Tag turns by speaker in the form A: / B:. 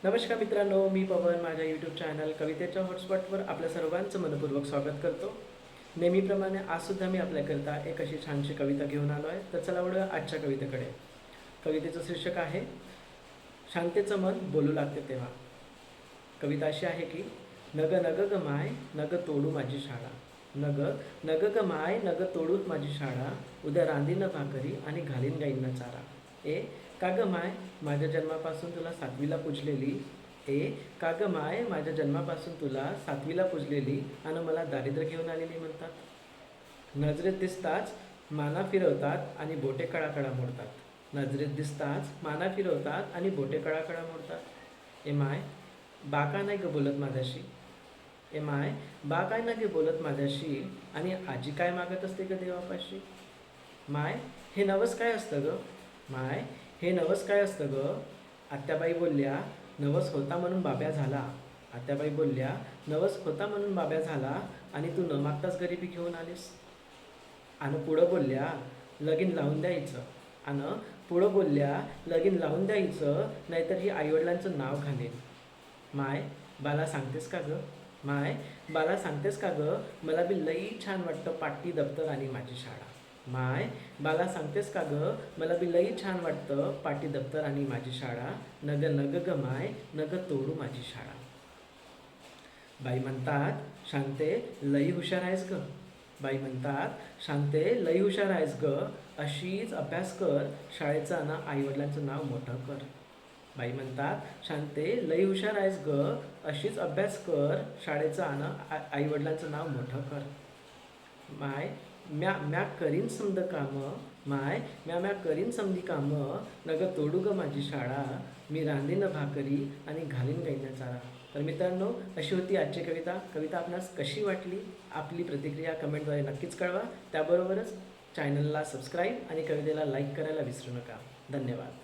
A: नमस्कार मित्रांनो, मी पवन माझ्या यूट्यूब चॅनल कवितेच्या हॉटस्पॉटवर आपल्या सर्वांचं मनपूर्वक स्वागत करतो. नेहमीप्रमाणे आजसुद्धा मी आपल्याकरता एक अशी छानशी कविता घेऊन आलो आहे. तर चला वळूया आजच्या कवितेकडे. कवितेचं शीर्षक आहे शांतेचं मन बोलू लागते तेव्हा. कविता अशी आहे की नग नग ग माय नग तोडू माझी शाळा, नग नग ग माय नग तोडूत माझी शाळा, उद्या रांधीन भाकरी आणि घालीन गाईंना चारा. ए का ग माय माझ्या जन्मापासून तुला सातवीला पूजलेली, ए का ग माय माझ्या जन्मापासून तुला सातवीला पूजलेली आणि मला दारिद्र्य घेऊन आलेली म्हणतात. नजरेत दिसताच माना फिरवतात आणि बोटे कळाकळा मोडतात, नजरेत दिसताच माना फिरवतात आणि बोटे कळाकळा मोडतात. ए माय बा का नाही ग बोलत माझ्याशी, ए माय बा काय नाही ग बोलत माझ्याशी, आणि आजी काय मागत असते ग देवापाशी. माय हे नवस काय असतं ग, माय हे नवस काय असतं ग. आत्याबाई बोलल्या नवस होता म्हणून बाब्या झाला, आत्याबाई बोलल्या नवस होता म्हणून बाब्या झाला, आणि तू न मागताच गरिबी घेऊन आलीस. आणि पुढं बोलल्या लगीन लावून द्यायचं, आणि पुढं बोलल्या लगीन लावून द्यायचं, नाहीतर ही आईवडिलांचं नाव घालेन. माय बाला सांगतेस का ग, माय बाला सांगतेस का ग, मला बी लई छान वाटतं पाटी दप्तर आणि माझी शाळा. माय बाला सांगतेस का ग, मला बी लई छान वाटतं पाटी दप्तर आणि माझी शाळा, नग नग ग माय नग तोडू माझी शाळा. बाई म्हणतात शांते लई हुशार आहेस ग, बाई म्हणतात शांते लई हुशार आहेस ग, अशीच अभ्यास कर शाळेचं आणि आईवडिलांचं नाव मोठं कर. बाई म्हणतात शांते लई हुशार आहेस ग, अशीच अभ्यास कर शाळेचं आणि आईवडिलांचं नाव मोठं कर. माय म्या म्या करीन समद कामं, माय म्या म्या करीन समधी कामं, नग तोडू ग माझी शाळा, मी रांधीन भाकरी आणि घालीन गाईंना चारा. तर मित्रांनो, अशी होती आजची कविता. कविता आपणास कशी वाटली आपली प्रतिक्रिया कमेंटद्वारे नक्कीच कळवा. त्याबरोबरच चॅनलला सबस्क्राईब आणि कवितेला लाईक करायला विसरू नका. धन्यवाद.